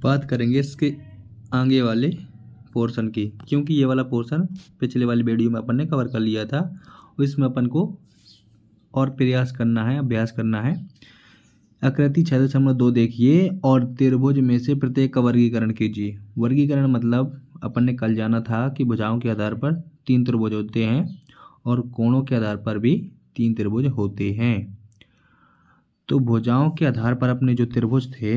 बात करेंगे इसके आगे वाले पोर्शन की, क्योंकि ये वाला पोर्शन पिछले वाली वीडियो में अपन ने कवर कर लिया था। इसमें अपन को और प्रयास करना है, अभ्यास करना है। आकृति 6.2 देखिए और त्रिभुज में से प्रत्येक का वर्गीकरण कीजिए। वर्गीकरण मतलब अपन ने कल जाना था कि भुजाओं के आधार पर 3 त्रिभुज होते हैं और कोणों के आधार पर भी 3 त्रिभुज होते हैं। तो भुजाओं के आधार पर अपने जो त्रिभुज थे,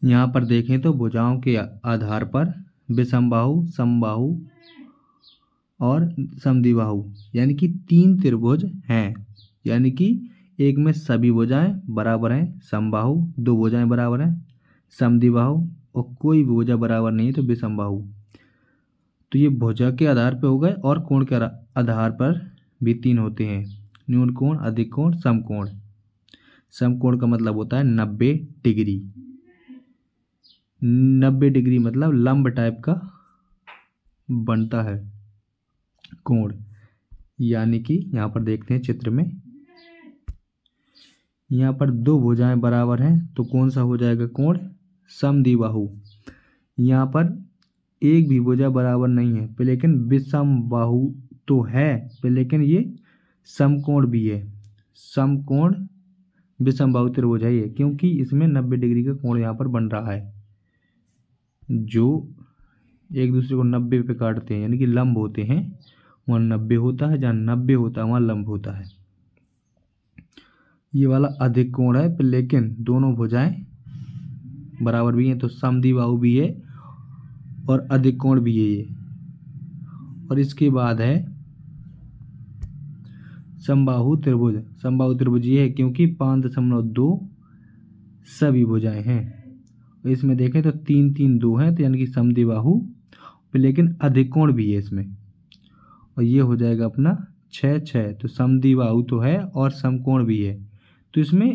यहाँ पर देखें तो भुजाओं के आधार पर विषमबाहु, समबाहु और समद्विबाहु यानी कि 3 त्रिभुज हैं। यानी कि एक में सभी भुजाएं बराबर हैं, समबाहु 2 भुजाएं बराबर हैं, समद्विबाहु और कोई भी भुजा बराबर नहीं है तो विषमबाहु। तो ये भुजा के आधार पर हो गए और कोण के आधार पर भी 3 होते हैं, न्यून कोण, अधिक कोण, समकोण। समकोण का मतलब होता है 90 डिग्री। 90 डिग्री मतलब लंब टाइप का बनता है कोण। यानी कि यहाँ पर देखते हैं चित्र में, यहाँ पर 2 भुजाएं बराबर हैं तो कौन सा हो जाएगा कोण? समद्विबाहु। यहाँ पर एक भी भुजा बराबर नहीं है पर लेकिन विषमबाहु तो है, पर लेकिन ये समकोण भी है। समकोण विषमबाहु त्रिभुज है ये, क्योंकि इसमें 90 डिग्री का कोण यहाँ पर बन रहा है, जो एक दूसरे को 90 पे काटते हैं यानी कि लंब होते हैं। वहाँ 90 होता है, जहाँ 90 होता है वहाँ लंब होता है। ये वाला अधिक कोण है पर लेकिन दोनों भुजाएं बराबर भी हैं, तो समद्विबाहु भी है और अधिक कोण भी है ये। और इसके बाद है समबाहु त्रिभुज। समबाहु त्रिभुज ये है क्योंकि 5.2 सभी भुजाएं हैं। इसमें देखें तो 3 3 2 हैं, तो यानी कि समद्विबाहु लेकिन अधिक कोण भी है इसमें। और ये हो जाएगा अपना 6 6, तो समद्विबाहु तो है और समकोण भी है, तो इसमें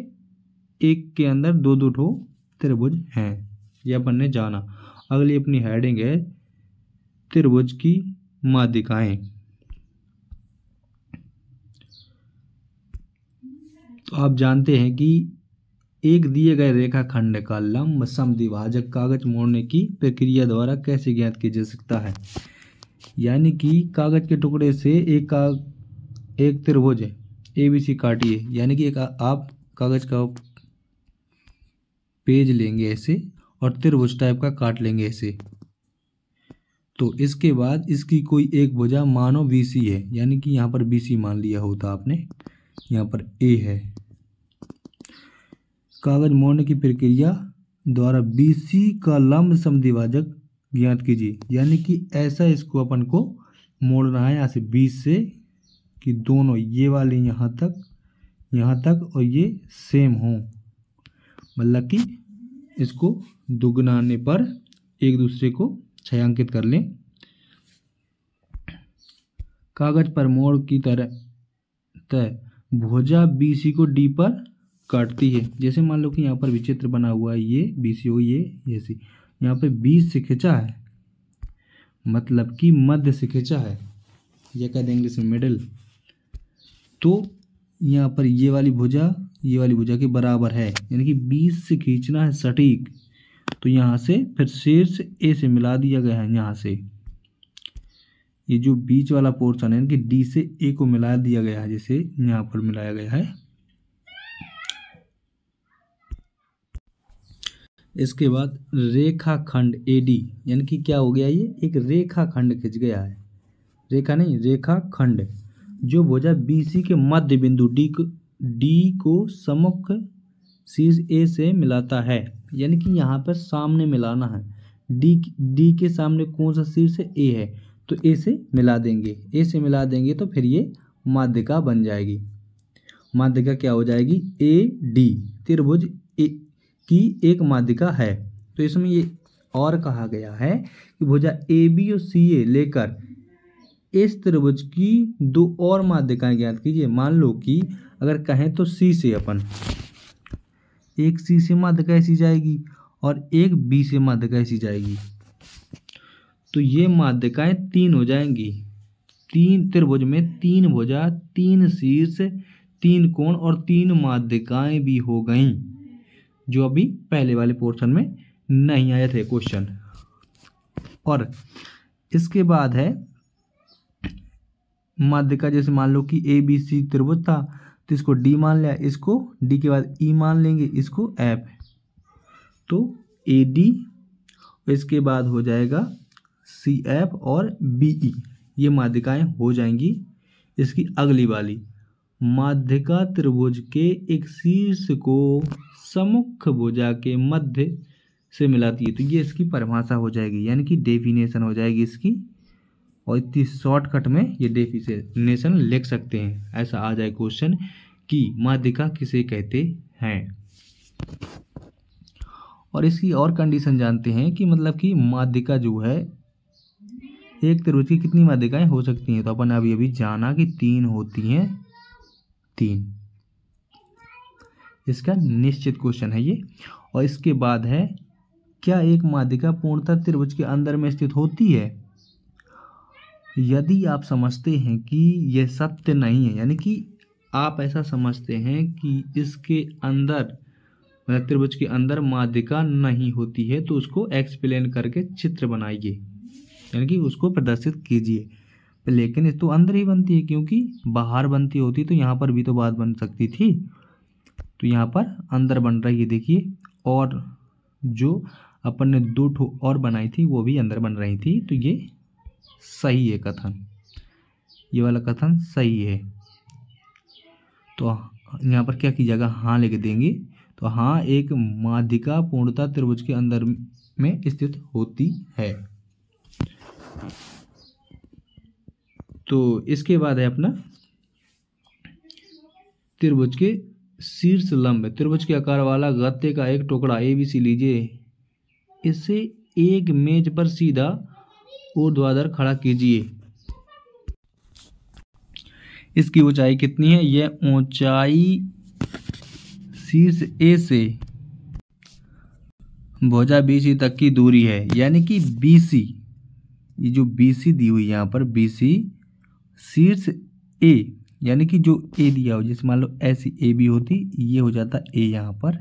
एक के अंदर 2 2 ठो त्रिभुज हैं। ये अपन ने जाना। अगली अपनी हेडिंग है त्रिभुज की माध्यिकाएं। तो आप जानते हैं कि एक दिए गए रेखाखंड का लंब समद्विभाजक कागज मोड़ने की प्रक्रिया द्वारा कैसे ज्ञात किया जा सकता है। यानी कि कागज के टुकड़े से एक त्रिभुज ABC काटिए। यानी कि एक आप कागज का पेज लेंगे ऐसे और त्रिभुज टाइप का काट लेंगे ऐसे। तो इसके बाद इसकी कोई एक भुजा मानो BC है, यानी कि यहाँ पर BC मान लिया होता आपने, यहाँ पर A है। कागज मोड़ने की प्रक्रिया द्वारा BC का लंब समद्विभाजक ज्ञात कीजिए। यानी कि ऐसा इसको अपन को मोड़ना है यहाँ से 20 से कि दोनों ये वाले यहाँ तक और ये सेम हो, मतलब कि इसको दुगनाने पर एक दूसरे को छायांकित कर लें। कागज पर मोड़ की तरह भुजा BC को D पर काटती है। जैसे मान लो कि यहाँ पर विचित्र बना हुआ है, ये BC हो, ये सी यहाँ पे 20 से खिंचा है, मतलब कि मध्य से खिंचा है, ये कह देंगे इसमें मिडिल। तो यहाँ पर ये वाली भुजा के बराबर है, यानी कि 20 से खींचना है सटीक। तो यहाँ से फिर शीर्ष A से मिला दिया गया है। यहाँ से ये जो बीच वाला पोर्शन है, यानी कि D से A को मिला दिया गया है, जैसे यहाँ पर मिलाया गया है। इसके बाद रेखाखंड AD, यानी कि क्या हो गया, ये एक रेखाखंड खिंच गया है, रेखा नहीं रेखाखंड, जो भुजा BC के मध्य बिंदु D को सम्मुख शीर्ष A से मिलाता है। यानी कि यहाँ पर सामने मिलाना है, D के सामने कौन सा शीर्ष A है, तो A से मिला देंगे तो फिर ये माध्यिका बन जाएगी। माध्यिका क्या हो जाएगी, AD त्रिभुज की एक माध्यिका है। तो इसमें ये और कहा गया है कि भुजा AB और CA लेकर इस त्रिभुज की 2 और माध्यिकाएं ज्ञात कीजिए। मान लो कि अगर कहें तो C से अपन एक C से माध्यिका ऐसी जाएगी और एक B से माध्यिका ऐसी जाएगी, तो ये माध्यिकाएं 3 हो जाएंगी। 3 त्रिभुज में 3 भुजा, 3 शीर्ष, 3 कोण और 3 माध्यिकाएं भी हो गईं, जो अभी पहले वाले पोर्शन में नहीं आए थे क्वेश्चन। और इसके बाद है माध्यिका, जैसे मान लो कि ए बी सी त्रिभुज था तो इसको डी मान लिया, इसको डी के बाद ई मान लेंगे, इसको एफ, तो ए डी, इसके बाद हो जाएगा सी एफ और बी ई, ये माध्यिकाएं हो जाएंगी। इसकी अगली वाली माध्यिका त्रिभुज के एक शीर्ष को सम्मुख भुजा के मध्य से मिलाती है, तो ये इसकी परिभाषा हो जाएगी, यानी कि डेफिनेशन हो जाएगी इसकी। और इतनी शॉर्टकट में ये डेफिनेशन लिख सकते हैं, ऐसा आ जाए क्वेश्चन कि माध्यिका किसे कहते हैं। और इसकी और कंडीशन जानते हैं कि मतलब कि माध्यिका जो है, एक त्रिभुज की कितनी माध्यिकाएं हो सकती हैं, तो अपन अभी अभी जाना कि 3 होती हैं, 3। इसका निश्चित क्वेश्चन है ये। और इसके बाद है, क्या एक माध्यिका पूर्णतः त्रिभुज के अंदर में स्थित होती है? यदि आप समझते हैं कि यह सत्य नहीं है, यानी कि आप ऐसा समझते हैं कि इसके अंदर मतलब त्रिभुज के अंदर माध्यिका नहीं होती है, तो उसको एक्सप्लेन करके चित्र बनाइए, यानी कि उसको प्रदर्शित कीजिए। लेकिन ये तो अंदर ही बनती है, क्योंकि बाहर बनती होती तो यहाँ पर भी तो बात बन सकती थी, तो यहाँ पर अंदर बन रही है देखिए। और जो अपन ने 2 ठो और बनाई थी वो भी अंदर बन रही थी, तो ये सही है कथन, ये वाला कथन सही है। तो यहाँ पर क्या कीजिएगा, हाँ लिख देंगे। तो हाँ, एक माध्यिका पूर्णतः त्रिभुज के अंदर में स्थित होती है। तो इसके बाद है अपना त्रिभुज के शीर्ष लंब, त्रिभुज के आकार वाला गत्ते का एक टुकड़ा ABC लीजिए, इसे एक मेज पर सीधा ऊर्ध्वाधर खड़ा कीजिए। इसकी ऊंचाई कितनी है? यह ऊंचाई शीर्ष A से भुजा BC तक की दूरी है, यानी कि BC, ये जो BC दी हुई यहाँ पर BC शीर्ष A, यानी कि जो A दिया हो, जैसे मान लो ऐसी AB होती, ये हो जाता A यहाँ पर,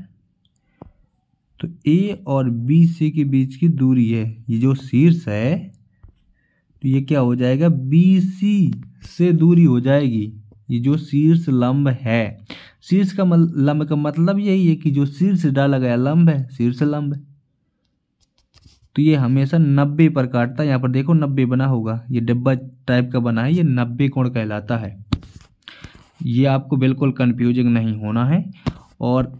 तो A और BC के बीच की दूरी है, ये जो शीर्ष है, तो ये क्या हो जाएगा, BC से दूरी हो जाएगी। ये जो शीर्ष लंब है, शीर्ष का लंब का मतलब यही है कि जो शीर्ष डाला गया लंब है, शीर्ष लंब, तो ये हमेशा 90 पर काटता है। यहाँ पर देखो 90 बना होगा, ये डिब्बा टाइप का बना है, ये 90 कोण कहलाता है। ये आपको बिल्कुल कंफ्यूजिंग नहीं होना है। और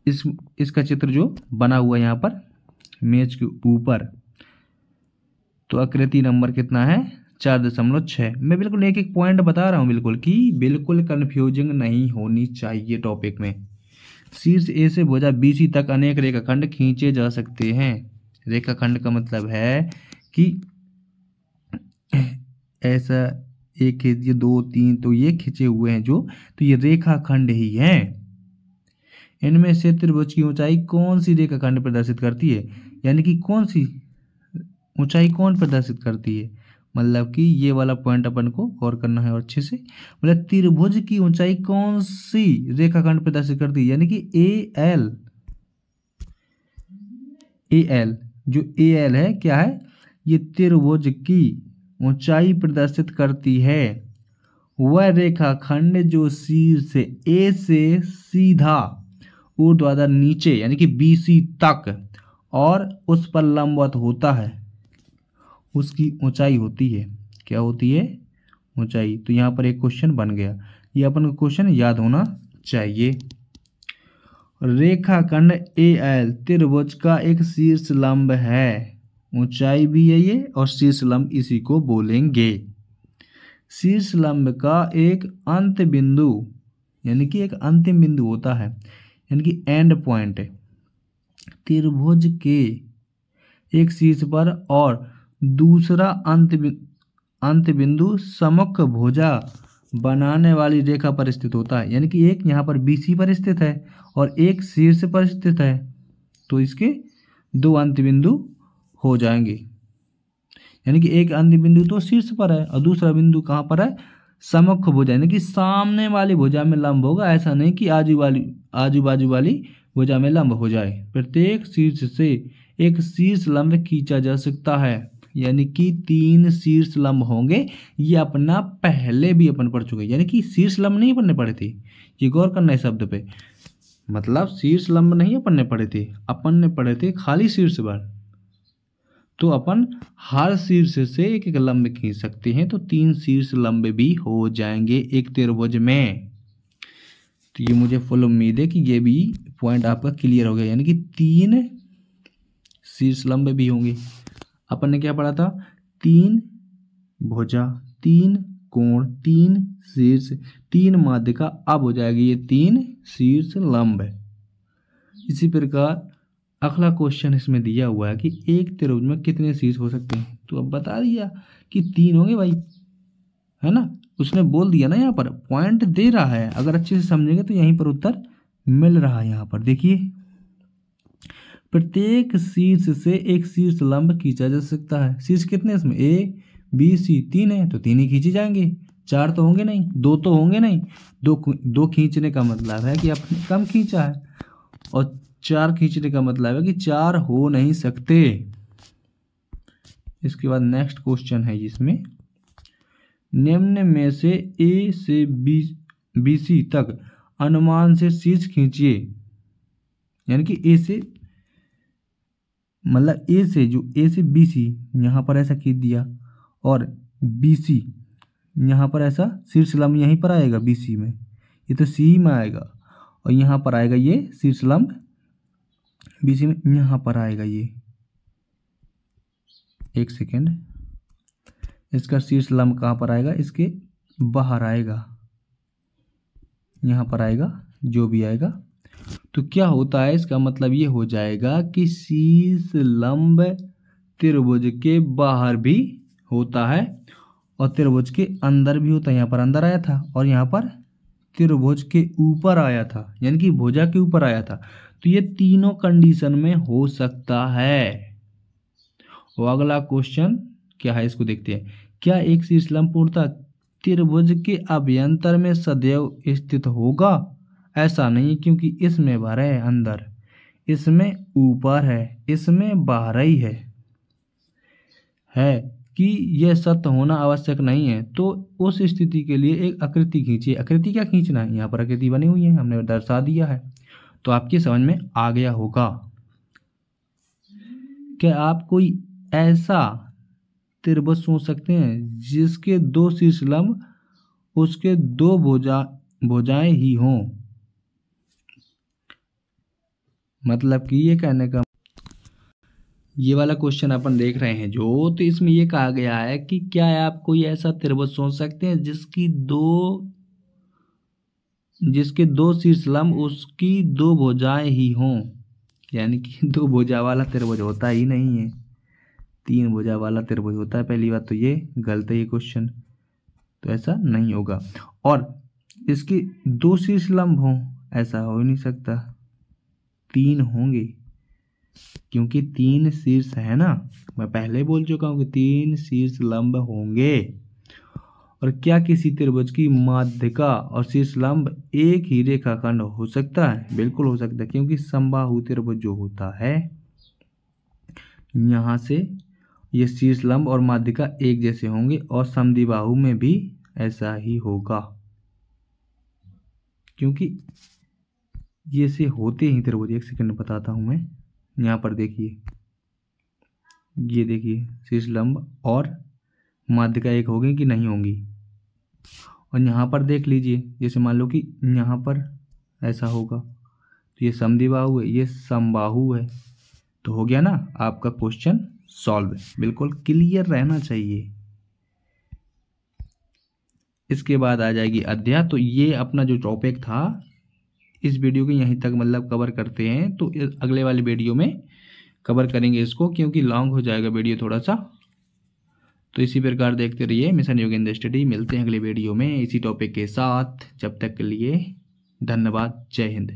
इसका चित्र जो बना हुआ है यहाँ पर मेज के ऊपर, तो आकृति नंबर कितना है, 4.6। मैं बिल्कुल एक एक पॉइंट बता रहा हूँ, बिल्कुल कि बिल्कुल कंफ्यूजिंग नहीं होनी चाहिए टॉपिक में। शीर्ष A से भुजा BC तक अनेक रेखाखंड खींचे जा सकते हैं। रेखाखंड का मतलब है कि ऐसा एक खींचिए, 2 3, तो ये खींचे हुए हैं जो, तो ये रेखाखंड ही हैं। इनमें से त्रिभुज की ऊंचाई कौन सी रेखाखंड प्रदर्शित करती है, यानी कि कौन सी ऊंचाई कौन प्रदर्शित करती है, मतलब कि ये वाला पॉइंट अपन को गौर करना है और अच्छे से। मतलब त्रिभुज की ऊंचाई कौन सी रेखाखंड प्रदर्शित करती है, यानी कि AL जो AL है क्या है, ये त्रिभुज की ऊंचाई प्रदर्शित करती है। वह रेखाखंड जो शीर्ष A से सीधा ऊर्ध्वाधर नीचे यानी कि BC तक और उस पर लंबवत होता है, उसकी ऊंचाई होती है। क्या होती है? ऊंचाई। तो यहाँ पर एक क्वेश्चन बन गया, ये अपन को क्वेश्चन याद होना चाहिए। रेखाखंड AL त्रिभुज का एक शीर्ष लंब है, ऊंचाई भी है ये और शीर्ष लंब इसी को बोलेंगे। शीर्ष लंब का एक अंत बिंदु यानी कि एक अंतिम बिंदु होता है, यानी कि एंड पॉइंट, त्रिभुज के एक शीर्ष पर और दूसरा अंत बिंदु सम्मुख भुजा बनाने वाली रेखा पर स्थित होता है। यानी कि एक यहाँ पर BC पर स्थित है और एक शीर्ष पर स्थित है, तो इसके 2 अंत बिंदु हो जाएंगे। यानी कि एक अंत बिंदु तो शीर्ष पर है और दूसरा बिंदु कहाँ पर है, समक्ष भुजा यानी कि सामने वाली भुजा में लंब होगा, ऐसा नहीं कि आजू बाजू वाली भुजा में लंब हो जाए। प्रत्येक शीर्ष से एक शीर्ष लंब खींचा जा सकता है, यानी कि 3 शीर्ष लंब होंगे। ये अपना पहले भी अपन पढ़ चुके, यानी कि शीर्ष लंब नहीं अपन ने पढ़े थे, ये गौर करना है शब्द पे, मतलब शीर्ष लंब नहीं अपन ने पढ़े थे, अपन ने पढ़े थे खाली शीर्ष बल। तो अपन हर शीर्ष से एक एक लंब खींच सकते हैं, तो 3 शीर्ष लंब भी हो जाएंगे एक त्रिभुज में। तो ये मुझे फुल उम्मीद है कि ये भी पॉइंट आपका क्लियर हो गया, यानी कि 3 शीर्ष लंब भी होंगे। अपन ने क्या पढ़ा था, 3 भुजा, 3 कोण, 3 शीर्ष, 3 माध्यिका, अब हो जाएगी ये 3 शीर्ष लंब। इसी प्रकार अगला क्वेश्चन इसमें दिया हुआ है कि एक त्रिभुज में कितने शीर्ष हो सकते हैं, तो अब बता दिया कि 3 होंगे भाई, है ना, उसने बोल दिया ना, यहाँ पर पॉइंट दे रहा है, अगर अच्छे से समझेंगे तो यहीं पर उत्तर मिल रहा है। यहाँ पर देखिए, प्रत्येक शीर्ष से एक शीर्ष लंब खींचा जा सकता है। शीर्ष कितने इसमें, ए बी सी, 3 है तो 3 ही खींचे जाएंगे, 4 तो होंगे नहीं, 2 तो होंगे नहीं, 2 खींचने का मतलब है कि आपने कम खींचा है, और 4 खींचने का मतलब है कि 4 हो नहीं सकते। इसके बाद नेक्स्ट क्वेश्चन है जिसमें निम्न में से ए से बी सी तक अनुमान से शीर्ष खींचिए, यानी कि ए से मतलब ए से जो ए से बी सी यहाँ पर ऐसा खींच दिया, और बी सी यहाँ पर ऐसा शीर्ष लंब यहीं पर आएगा बी सी में, ये तो सी में आएगा, और यहाँ पर आएगा ये शीर्ष लंब बी सी में, यहाँ पर आएगा ये, एक सेकेंड, इसका शीर्ष लंब कहाँ पर आएगा, इसके बाहर आएगा, यहाँ पर आएगा, जो भी आएगा। तो क्या होता है, इसका मतलब ये हो जाएगा कि शीर्ष लंब त्रिभुज के बाहर भी होता है और त्रिभुज के अंदर भी होता है। यहाँ पर अंदर आया था और यहाँ पर त्रिभुज के ऊपर आया था, यानी कि भुजा के ऊपर आया था। तो ये तीनों कंडीशन में हो सकता है। और अगला क्वेश्चन क्या है, इसको देखते हैं। क्या एक शीर्ष लंब पूर्णतः त्रिभुज के अभ्यंतर में सदैव स्थित होगा? ऐसा नहीं, क्योंकि इसमें बाहर है अंदर, इसमें ऊपर है, इसमें बाहर ही है कि यह सत्य होना आवश्यक नहीं है। तो उस स्थिति के लिए एक आकृति खींचिए। आकृति क्या खींचना है, यहाँ पर आकृति बनी हुई है, हमने दर्शा दिया है, तो आपकी समझ में आ गया होगा। क्या आप कोई ऐसा त्रिभुज सोच सकते हैं जिसके 2 शीर्ष लंब उसके 2 भुजाएं ही हों? मतलब कि ये कहने का, ये वाला क्वेश्चन अपन देख रहे हैं जो, तो इसमें ये कहा गया है कि क्या आप कोई ऐसा त्रिभुज सोच सकते हैं जिसके 2 शीर्ष लंब उसकी 2 भुजाएं ही हों? यानी कि 2 भुजा वाला त्रिभुज होता ही नहीं है, 3 भुजा वाला त्रिभुज होता है। पहली बात तो ये गलत है ये क्वेश्चन, तो ऐसा नहीं होगा। और इसके 2 शीर्ष लंब हों, ऐसा हो ही नहीं सकता, 3 होंगे, क्योंकि 3 शीर्ष है ना, मैं पहले बोल चुका हूँ कि 3 शीर्ष लंब होंगे। और क्या किसी त्रिभुज की माध्यिका और शीर्ष लंब एक ही रेखाखंड हो सकता है? बिल्कुल हो सकता है, क्योंकि समबाहु त्रिभुज जो होता है, यहाँ से ये शीर्ष लंब और माध्यिका एक जैसे होंगे, और समद्विबाहु में भी ऐसा ही होगा, क्योंकि ये से होते ही त्रिभुज। एक सेकंड बताता हूँ मैं, यहाँ पर देखिए, ये देखिए शीर्ष लंब और माध्यिका एक होगी कि नहीं होंगी। और यहाँ पर देख लीजिए, जैसे मान लो कि यहाँ पर ऐसा होगा, तो ये समद्विबाहु है, ये समबाहु है, तो हो गया ना आपका क्वेश्चन सॉल्व। बिल्कुल क्लियर रहना चाहिए। इसके बाद आ जाएगी अध्याय। तो ये अपना जो टॉपिक था, इस वीडियो को यहीं तक मतलब कवर करते हैं, तो अगले वाले वीडियो में कवर करेंगे इसको, क्योंकि लॉन्ग हो जाएगा वीडियो थोड़ा सा। तो इसी प्रकार देखते रहिए मिशन योगेंद्र स्टडी। मिलते हैं अगले वीडियो में इसी टॉपिक के साथ। जब तक के लिए धन्यवाद। जय हिंद।